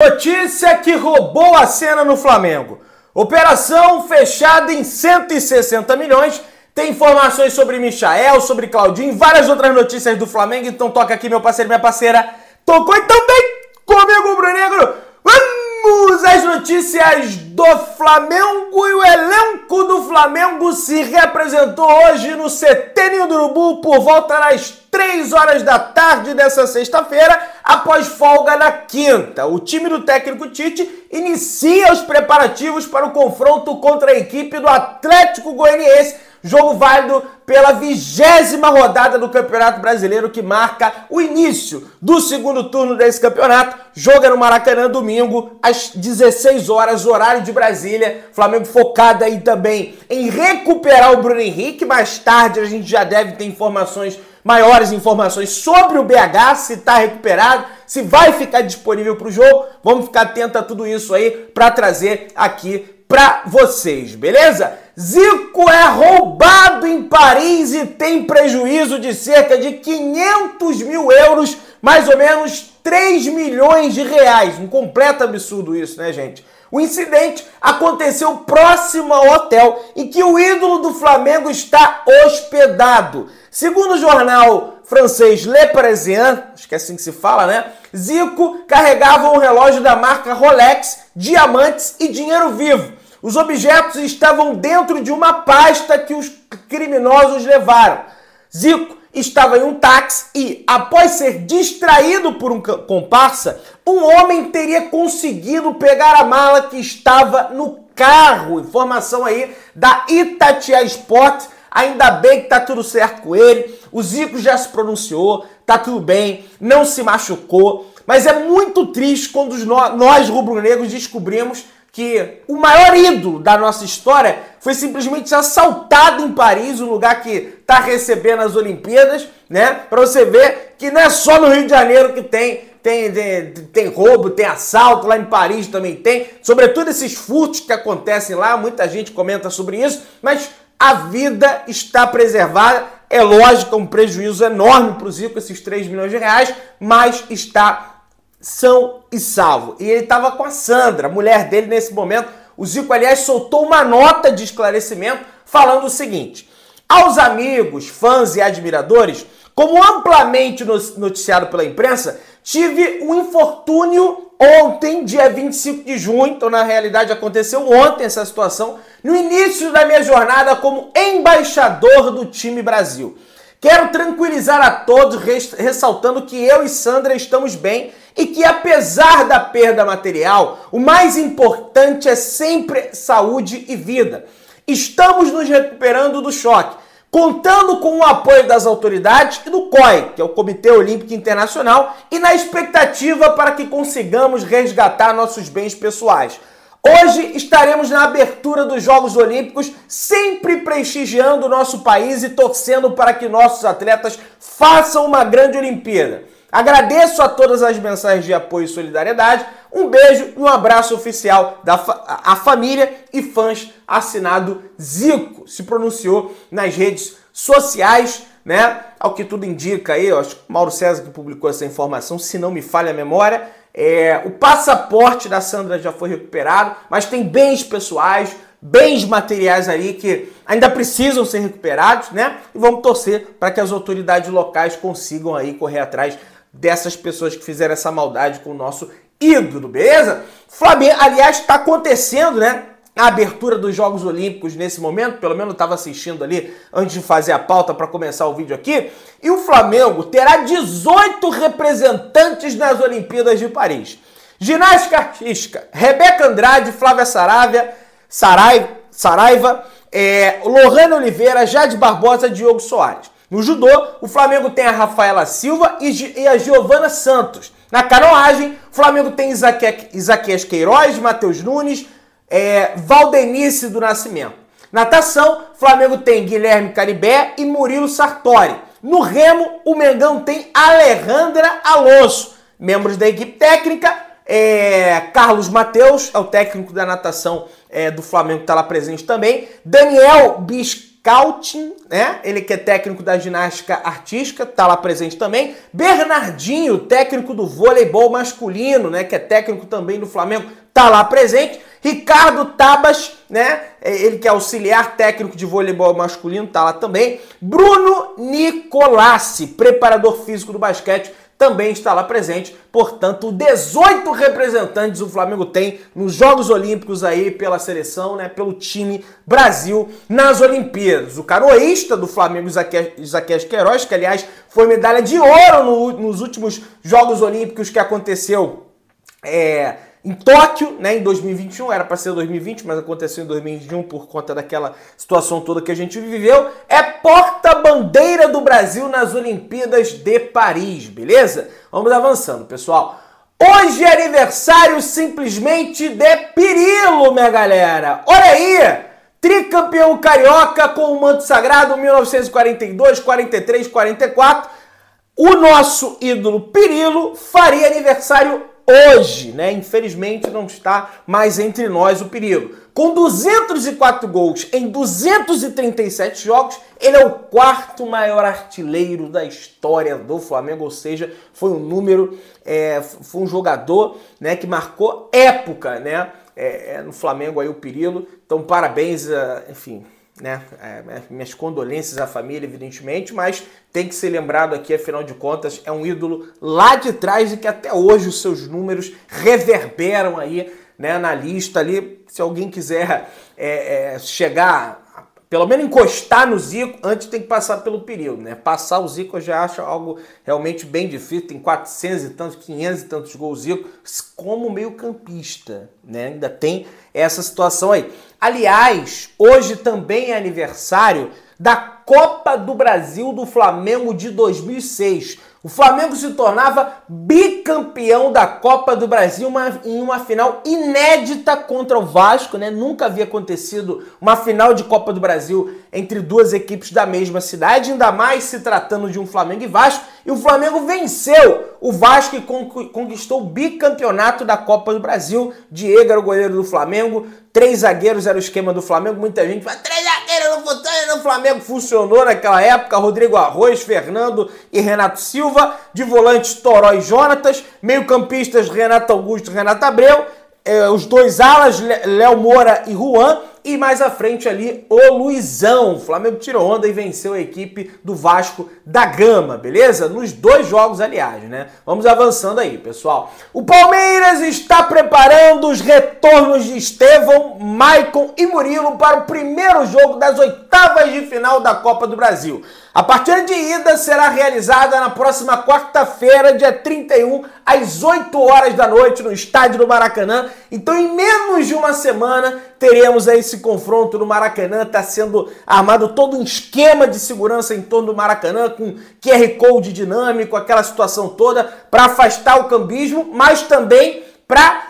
Notícia que roubou a cena no Flamengo. Operação fechada em 160 milhões. Tem informações sobre Michael, sobre Claudinho, várias outras notícias do Flamengo. Então toca aqui, meu parceiro, minha parceira. Tocou e também comigo, Bruno Negro. Vamos às notícias do Flamengo. E o elenco do Flamengo se representou hoje no CT Ninho do Urubu por volta das 3 horas da tarde dessa sexta-feira, após folga na quinta. O time do técnico Tite inicia os preparativos para o confronto contra a equipe do Atlético Goianiense, jogo válido pela 20ª rodada do Campeonato Brasileiro, que marca o início do segundo turno desse campeonato. Joga no Maracanã domingo, às 16 horas, horário de Brasília. Flamengo focado aí também em recuperar o Bruno Henrique. Mais tarde a gente já deve ter maiores informações sobre o BH, se está recuperado, se vai ficar disponível para o jogo. Vamos ficar atento a tudo isso aí para trazer aqui para vocês, beleza? Zico é roubado em Paris e tem prejuízo de cerca de 500 mil euros, mais ou menos 3 milhões de reais. Um completo absurdo isso, né, gente? O incidente aconteceu próximo ao hotel em que o ídolo do Flamengo está hospedado. Segundo o jornal francês Le Parisien, acho que é assim que se fala, né? Zico carregava um relógio da marca Rolex, diamantes e dinheiro vivo. Os objetos estavam dentro de uma pasta que os criminosos levaram. Zico estava em um táxi e, após ser distraído por um comparsa, um homem teria conseguido pegar a mala que estava no carro. Informação aí da Itatiaia Sport. Ainda bem que tá tudo certo com ele. O Zico já se pronunciou, tá tudo bem, não se machucou. Mas é muito triste quando nós rubro-negros descobrimos que o maior ídolo da nossa história foi simplesmente assaltado em Paris, um lugar que está recebendo as Olimpíadas, né? Para você ver que não é só no Rio de Janeiro que tem roubo, tem assalto, lá em Paris também tem. Sobretudo esses furtos que acontecem lá, muita gente comenta sobre isso, mas a vida está preservada. É lógico, é um prejuízo enorme para o Zico, esses 3 milhões de reais, mas está são e salvo. E ele estava com a Sandra, a mulher dele nesse momento. O Zico, aliás, soltou uma nota de esclarecimento falando o seguinte: aos amigos, fãs e admiradores, como amplamente noticiado pela imprensa, tive um infortúnio ontem, dia 25 de junho, então na realidade aconteceu ontem essa situação, no início da minha jornada como embaixador do time Brasil. Quero tranquilizar a todos, ressaltando que eu e Sandra estamos bem e que, apesar da perda material, o mais importante é sempre saúde e vida. Estamos nos recuperando do choque, contando com o apoio das autoridades e do COI, que é o Comitê Olímpico Internacional, e na expectativa para que consigamos resgatar nossos bens pessoais. Hoje estaremos na abertura dos Jogos Olímpicos, sempre prestigiando o nosso país e torcendo para que nossos atletas façam uma grande Olimpíada. Agradeço a todas as mensagens de apoio e solidariedade. Um beijo e um abraço oficial à família e fãs. Assinado Zico. Se pronunciou nas redes sociais, né? Ao que tudo indica aí, acho que o Mauro César que publicou essa informação, se não me falha a memória. O passaporte da Sandra já foi recuperado, mas tem bens pessoais, bens materiais ali que ainda precisam ser recuperados, né? E vamos torcer para que as autoridades locais consigam aí correr atrás dessas pessoas que fizeram essa maldade com o nosso ídolo, beleza? Flamengo, aliás, está acontecendo, né? A abertura dos Jogos Olímpicos nesse momento, pelo menos eu estava assistindo ali antes de fazer a pauta para começar o vídeo aqui, e o Flamengo terá 18 representantes nas Olimpíadas de Paris. Ginástica artística, Rebeca Andrade, Flávia Saraiva, Lohane Oliveira, Jade Barbosa, Diogo Soares. No judô, o Flamengo tem a Rafaela Silva e a Giovana Santos. Na canoagem, o Flamengo tem Isaquias Queiroz, Matheus Nunes, Valdenice do Nascimento. Natação, Flamengo tem Guilherme Caribé e Murilo Sartori. No remo, o Mengão tem Alejandra Alonso. Membros da equipe técnica, Carlos Mateus, é o técnico da natação do Flamengo que está lá presente também. Daniel Scouting, né? Ele que é técnico da ginástica artística, tá lá presente também. Bernardinho, técnico do voleibol masculino, né? Que é técnico também do Flamengo, tá lá presente. Ricardo Tabas, né? Ele que é auxiliar técnico de voleibol masculino, tá lá também. Bruno Nicolassi, preparador físico do basquete, também está lá presente. Portanto, 18 representantes o Flamengo tem nos Jogos Olímpicos aí pela seleção, né, pelo time Brasil nas Olimpíadas. O canoísta do Flamengo, Isaquias Queiroz, que aliás foi medalha de ouro nos últimos Jogos Olímpicos que aconteceu em Tóquio, né, em 2021, era para ser 2020, mas aconteceu em 2021 por conta daquela situação toda que a gente viveu, é porta-bandeira do Brasil nas Olimpíadas de Paris, beleza? Vamos avançando, pessoal. Hoje é aniversário simplesmente de Pirilo, minha galera. Olha aí! Tricampeão carioca com o manto sagrado 1942, 43, 44. O nosso ídolo Pirilo faria aniversário hoje, né? Infelizmente não está mais entre nós o Pirilo. Com 204 gols em 237 jogos, ele é o quarto maior artilheiro da história do Flamengo, ou seja, foi um número, foi um jogador, né, que marcou época, né, no Flamengo aí o Pirilo. Então parabéns, enfim, né, minhas condolências à família, evidentemente, mas tem que ser lembrado aqui, afinal de contas, é um ídolo lá de trás e que até hoje os seus números reverberam aí, né, na lista ali. Se alguém quiser chegar, pelo menos encostar no Zico, antes tem que passar pelo Pirilo, né? Passar o Zico eu já acho algo realmente bem difícil, tem 400 e tantos, 500 e tantos gols Zico, como meio campista, né? Ainda tem essa situação aí. Aliás, hoje também é aniversário da Copa do Brasil do Flamengo de 2006. O Flamengo se tornava bicampeão da Copa do Brasil em uma final inédita contra o Vasco, né? Nunca havia acontecido uma final de Copa do Brasil entre duas equipes da mesma cidade, ainda mais se tratando de um Flamengo e Vasco. E o Flamengo venceu o Vasco e conquistou o bicampeonato da Copa do Brasil. Diego era o goleiro do Flamengo, 3 zagueiros era o esquema do Flamengo. Muita gente fala, 3 zagueiros no Flamengo, funcionou naquela época. Rodrigo Arroz, Fernando e Renato Silva. De volantes, Toró e Jonatas. Meio-campistas, Renato Augusto e Renato Abreu. Os dois alas, Léo Moura e Juan. E mais à frente ali, o Luizão. O Flamengo tirou onda e venceu a equipe do Vasco da Gama, beleza? Nos 2 jogos, aliás, né? Vamos avançando aí, pessoal. O Palmeiras está preparando os retornos de Estevão, Maicon e Murilo para o primeiro jogo das oitavas de final da Copa do Brasil. A partida de ida será realizada na próxima quarta-feira, dia 31, às 8 horas da noite, no estádio do Maracanã. Então, em menos de uma semana, teremos aí esse confronto no Maracanã. Está sendo armado todo um esquema de segurança em torno do Maracanã, com QR Code dinâmico, aquela situação toda, para afastar o cambismo, mas também para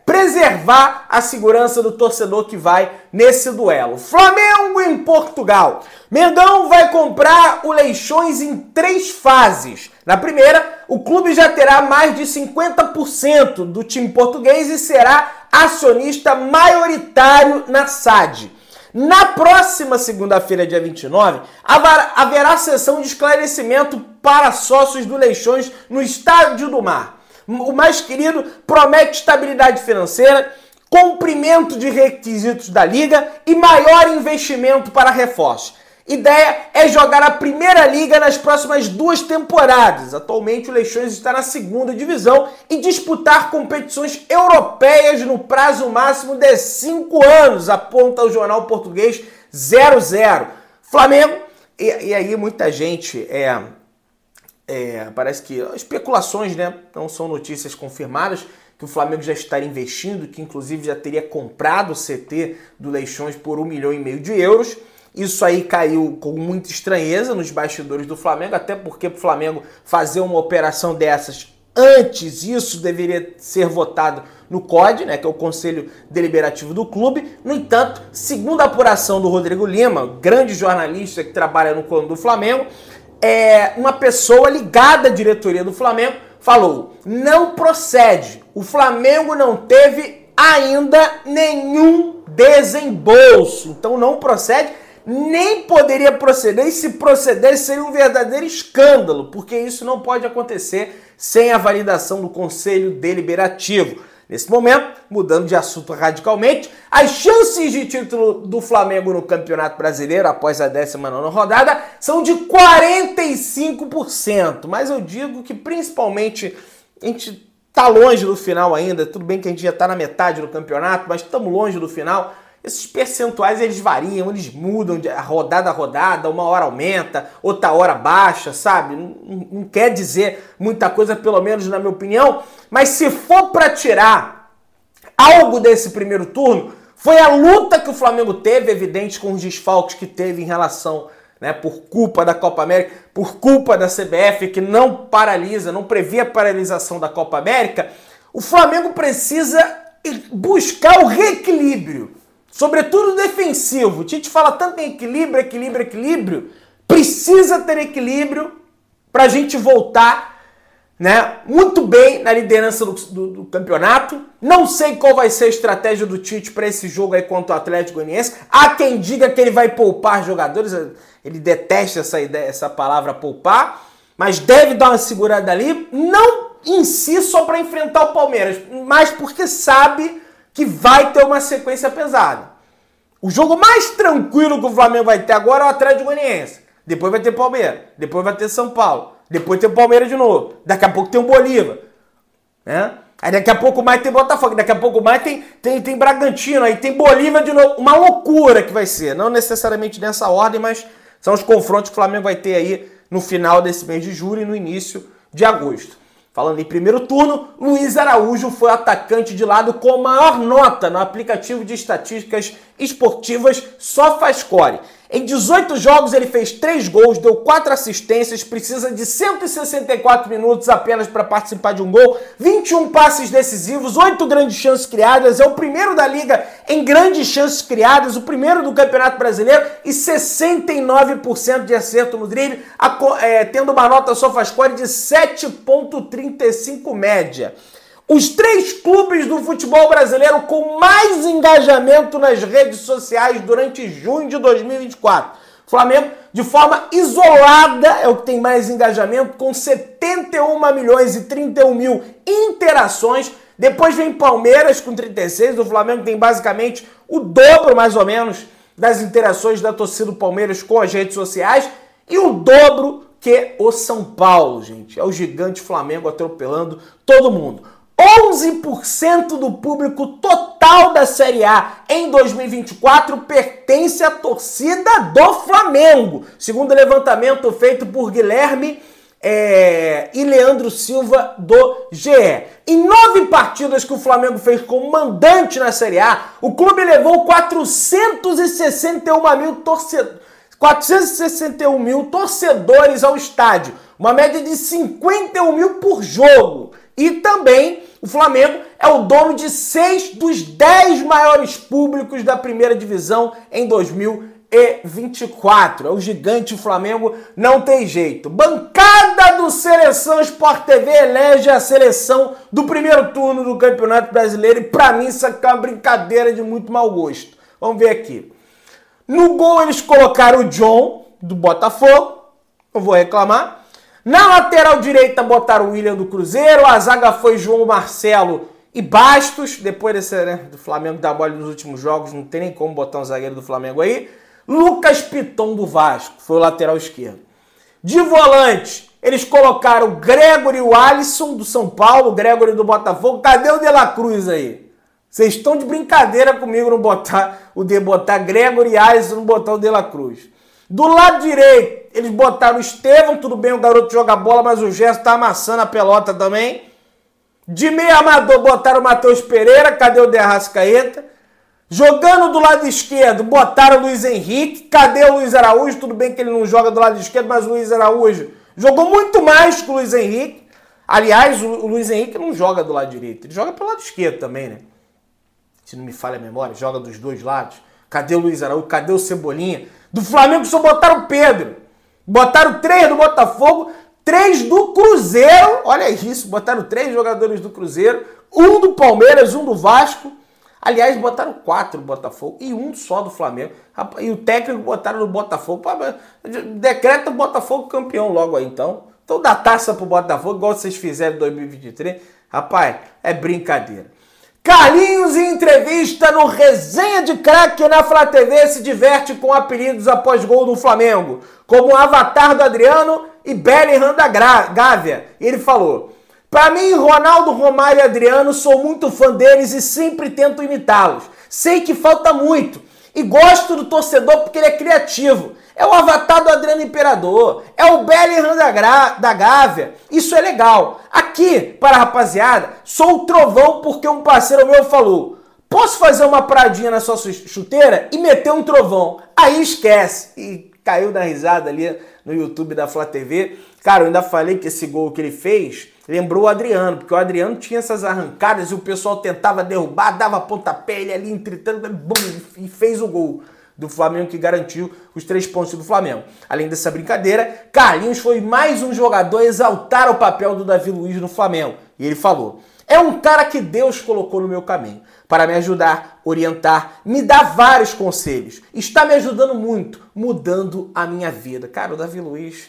preservar a segurança do torcedor que vai nesse duelo. Flamengo em Portugal. Mengão vai comprar o Leixões em 3 fases. Na primeira, o clube já terá mais de 50% do time português e será acionista maioritário na SAD. Na próxima segunda-feira, dia 29, haverá sessão de esclarecimento para sócios do Leixões no Estádio do Mar. O mais querido promete estabilidade financeira, cumprimento de requisitos da Liga e maior investimento para reforços. Ideia é jogar a Primeira Liga nas próximas 2 temporadas. Atualmente o Leixões está na 2ª divisão e disputar competições europeias no prazo máximo de 5 anos, aponta o jornal português 00. Flamengo, e aí muita gente parece que especulações, né? Não são notícias confirmadas, que o Flamengo já estaria investindo, que inclusive já teria comprado o CT do Leixões por 1,5 milhão de euros. Isso aí caiu com muita estranheza nos bastidores do Flamengo, até porque para o Flamengo fazer uma operação dessas, antes isso deveria ser votado no COD, né, que é o Conselho Deliberativo do clube. No entanto, segundo a apuração do Rodrigo Lima, grande jornalista que trabalha no coluna do Flamengo, uma pessoa ligada à diretoria do Flamengo falou: não procede, o Flamengo não teve ainda nenhum desembolso. Então não procede, nem poderia proceder, e se proceder seria um verdadeiro escândalo, porque isso não pode acontecer sem a validação do Conselho Deliberativo. Nesse momento, mudando de assunto radicalmente, as chances de título do Flamengo no Campeonato Brasileiro após a 19ª rodada são de 45%. Mas eu digo que principalmente a gente está longe do final ainda. Tudo bem que a gente já está na metade do campeonato, mas estamos longe do final. Esses percentuais eles variam, eles mudam de rodada a rodada, uma hora aumenta, outra hora baixa, sabe? Não quer dizer muita coisa, pelo menos na minha opinião, mas se for para tirar algo desse primeiro turno, foi a luta que o Flamengo teve, evidente, com os desfalques que teve em relação, né, por culpa da Copa América, por culpa da CBF, que não paralisa, não previa a paralisação da Copa América. O Flamengo precisa buscar o reequilíbrio, sobretudo defensivo. O Tite fala tanto em equilíbrio, equilíbrio, equilíbrio. Precisa ter equilíbrio para a gente voltar, né, muito bem na liderança do campeonato. Não sei qual vai ser a estratégia do Tite para esse jogo aí contra o Atlético Goianiense. Há quem diga que ele vai poupar jogadores. Ele detesta essa ideia, essa palavra poupar, mas deve dar uma segurada ali. Não em si só para enfrentar o Palmeiras, mas porque sabe que vai ter uma sequência pesada. O jogo mais tranquilo que o Flamengo vai ter agora é o Atlético Goianiense. Depois vai ter Palmeiras. Depois vai ter São Paulo. Depois tem o Palmeiras de novo. Daqui a pouco tem o Bolívar. Né? Aí daqui a pouco mais tem Botafogo. Daqui a pouco mais tem Bragantino. Aí tem Bolívar de novo. Uma loucura que vai ser. Não necessariamente nessa ordem, mas são os confrontos que o Flamengo vai ter aí no final desse mês de julho e no início de agosto. Falando em primeiro turno, Luiz Araújo foi o atacante de lado com maior nota no aplicativo de estatísticas esportivas SofaScore. Em 18 jogos ele fez 3 gols, deu 4 assistências, precisa de 164 minutos apenas para participar de um gol, 21 passes decisivos, 8 grandes chances criadas, é o primeiro da liga em grandes chances criadas, o primeiro do Campeonato Brasileiro e 69% de acerto no drible, tendo uma nota SofaScore de 7,35 média. Os 3 clubes do futebol brasileiro com mais engajamento nas redes sociais durante junho de 2024. Flamengo, de forma isolada, é o que tem mais engajamento, com 71 milhões e 31 mil interações. Depois vem Palmeiras com 36. O Flamengo tem basicamente o dobro, mais ou menos, das interações da torcida do Palmeiras com as redes sociais. E o dobro que o São Paulo, gente. É o gigante Flamengo atropelando todo mundo. 11% do público total da Série A em 2024 pertence à torcida do Flamengo, segundo o levantamento feito por Guilherme e Leandro Silva do GE. Em 9 partidas que o Flamengo fez como mandante na Série A, o clube levou 461 mil torcedores ao estádio, uma média de 51 mil por jogo. E também o Flamengo é o dono de 6 dos 10 maiores públicos da primeira divisão em 2024. É o gigante Flamengo, não tem jeito. Bancada do Seleção Sport TV elege a seleção do primeiro turno do Campeonato Brasileiro. E pra mim isso aqui é uma brincadeira de muito mau gosto. Vamos ver aqui. No gol eles colocaram o John, do Botafogo. Não vou reclamar. Na lateral direita botaram o William do Cruzeiro, a zaga foi João Marcelo e Bastos, depois desse, do Flamengo dar mole nos últimos jogos, não tem nem como botar um zagueiro do Flamengo aí. Lucas Piton do Vasco, foi o lateral esquerdo. De volante, eles colocaram o Gregory e o Alisson do São Paulo, o Gregory do Botafogo. Cadê o De La Cruz aí? Vocês estão de brincadeira comigo não botar Gregory e Alisson, não botar o De La Cruz. Do lado direito, eles botaram o Estevão, tudo bem, o garoto joga bola, mas o Gerson tá amassando a pelota também. De meio amador, botaram o Matheus Pereira, cadê o De Arrascaeta? Jogando do lado esquerdo, botaram o Luiz Henrique, cadê o Luiz Araújo? Tudo bem que ele não joga do lado esquerdo, mas o Luiz Araújo jogou muito mais que o Luiz Henrique. Aliás, o Luiz Henrique não joga do lado direito, ele joga pelo lado esquerdo também, né? Se não me falha a memória, joga dos dois lados. Cadê o Luiz Araújo? Cadê o Cebolinha? Do Flamengo só botaram o Pedro. Botaram 3 do Botafogo, 3 do Cruzeiro. Olha isso, botaram 3 jogadores do Cruzeiro. Um do Palmeiras, um do Vasco. Aliás, botaram 4 do Botafogo e um só do Flamengo. E o técnico botaram no Botafogo. Decreta o Botafogo campeão logo aí, então. Então dá taça pro Botafogo, igual vocês fizeram em 2023. Rapaz, é brincadeira. Carlinhos, em entrevista no Resenha de Craque na Flá TV, se diverte com apelidos após gol do Flamengo, como o Avatar do Adriano e Bellingham da Gávea. Ele falou: "Para mim, Ronaldo, Romário e Adriano, sou muito fã deles e sempre tento imitá-los. Sei que falta muito e gosto do torcedor porque ele é criativo. É o Avatar do Adriano Imperador, é o Bellingham da Gávea. Isso é legal. Aqui, para a rapaziada, sou o Trovão porque um parceiro meu falou: posso fazer uma paradinha na sua chuteira e meter um trovão? Aí esquece." E caiu na risada ali no YouTube da Flá TV. Cara, eu ainda falei que esse gol que ele fez lembrou o Adriano, porque o Adriano tinha essas arrancadas e o pessoal tentava derrubar, dava pontapé, ele ali entretando, e fez o gol do Flamengo que garantiu os 3 pontos do Flamengo. Além dessa brincadeira, Carlinhos foi mais um jogador a exaltar o papel do Davi Luiz no Flamengo. E ele falou: "É um cara que Deus colocou no meu caminho para me ajudar, orientar, me dar vários conselhos. Está me ajudando muito, mudando a minha vida." Cara, o Davi Luiz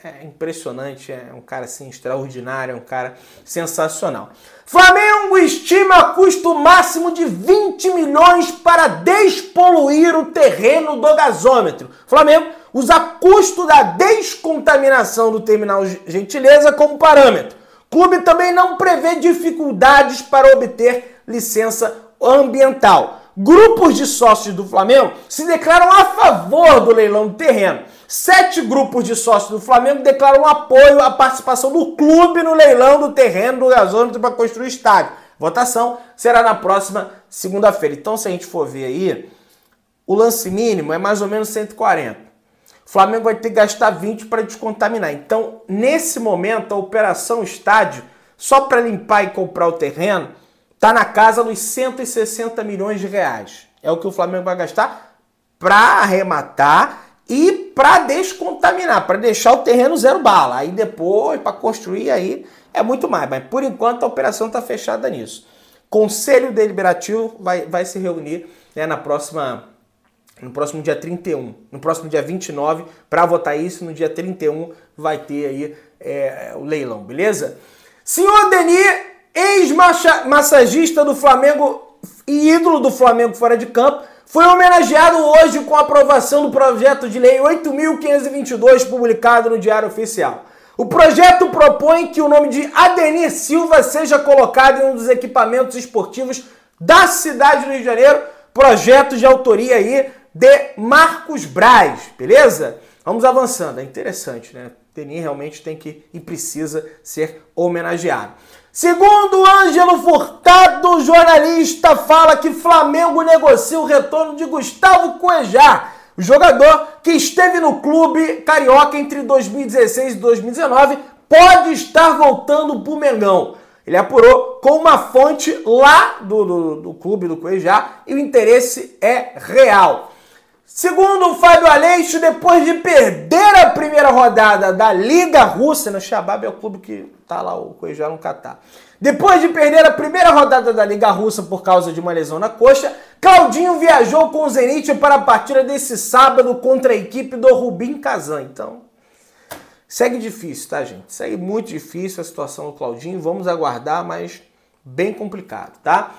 é impressionante, é um cara assim extraordinário, é um cara sensacional. Flamengo estima custo máximo de 20 milhões para despoluir o terreno do gasômetro. Flamengo usa custo da descontaminação do terminal Gentileza como parâmetro. O clube também não prevê dificuldades para obter licença ambiental. Grupos de sócios do Flamengo se declaram a favor do leilão do terreno. 7 grupos de sócios do Flamengo declaram apoio à participação do clube no leilão do terreno do gasômetro para construir o estádio. Votação será na próxima segunda-feira. Então, se a gente for ver aí, o lance mínimo é mais ou menos 140. O Flamengo vai ter que gastar 20 para descontaminar. Então, nesse momento, a operação estádio, só para limpar e comprar o terreno, está na casa dos 160 milhões de reais. É o que o Flamengo vai gastar para arrematar e para descontaminar, para deixar o terreno 0 bala. Aí depois, para construir, aí é muito mais. Mas por enquanto a operação está fechada nisso. Conselho Deliberativo vai se reunir, né, no próximo dia 31. No próximo dia 29, para votar isso. No dia 31 vai ter aí o leilão, beleza? Senhor Denis, ex-massagista do Flamengo e ídolo do Flamengo fora de campo, foi homenageado hoje com a aprovação do projeto de lei 8.522, publicado no Diário Oficial. O projeto propõe que o nome de Adenir Silva seja colocado em um dos equipamentos esportivos da cidade do Rio de Janeiro, projeto de autoria aí de Marcos Braz, beleza? Vamos avançando, é interessante, né? Adenir realmente tem que e precisa ser homenageado. Segundo Ângelo Furtado, jornalista, fala que Flamengo negocia o retorno de Gustavo Cuejá, o jogador que esteve no clube carioca entre 2016 e 2019, pode estar voltando para o Mengão. Ele apurou com uma fonte lá do clube do Cuejá e o interesse é real. Segundo o Fábio Aleixo, depois de perder a primeira rodada da Liga Russa, no Shabab é o clube que tá lá, o Cuejá no Catar. Depois de perder a primeira rodada da Liga Russa por causa de uma lesão na coxa, Claudinho viajou com o Zenit para a partida desse sábado contra a equipe do Rubin Kazan. Então, segue difícil, tá, gente? Segue muito difícil a situação do Claudinho. Vamos aguardar, mas bem complicado, tá?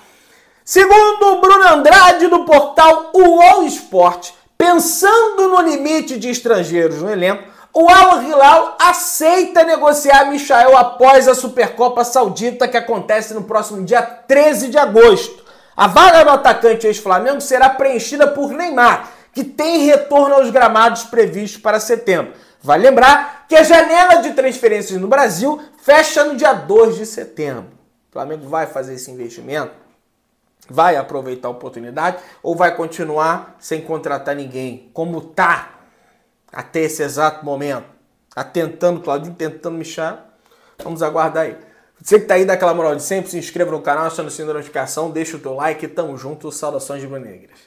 Segundo o Bruno Andrade, do portal UOL Sport, pensando no limite de estrangeiros no elenco, o Al Hilal aceita negociar Michael após a Supercopa Saudita, que acontece no próximo dia 13 de agosto. A vaga do atacante ex-Flamengo será preenchida por Neymar, que tem retorno aos gramados previstos para setembro. Vale lembrar que a janela de transferências no Brasil fecha no dia 2 de setembro. O Flamengo vai fazer esse investimento? Vai aproveitar a oportunidade ou vai continuar sem contratar ninguém? Como tá até esse exato momento? Tá tentando, Claudinho tentando Michel? Vamos aguardar aí. Você que tá aí, dá aquela moral de sempre, se inscreva no canal, aciona o sininho da notificação, deixa o teu like, tamo junto, saudações de Negras.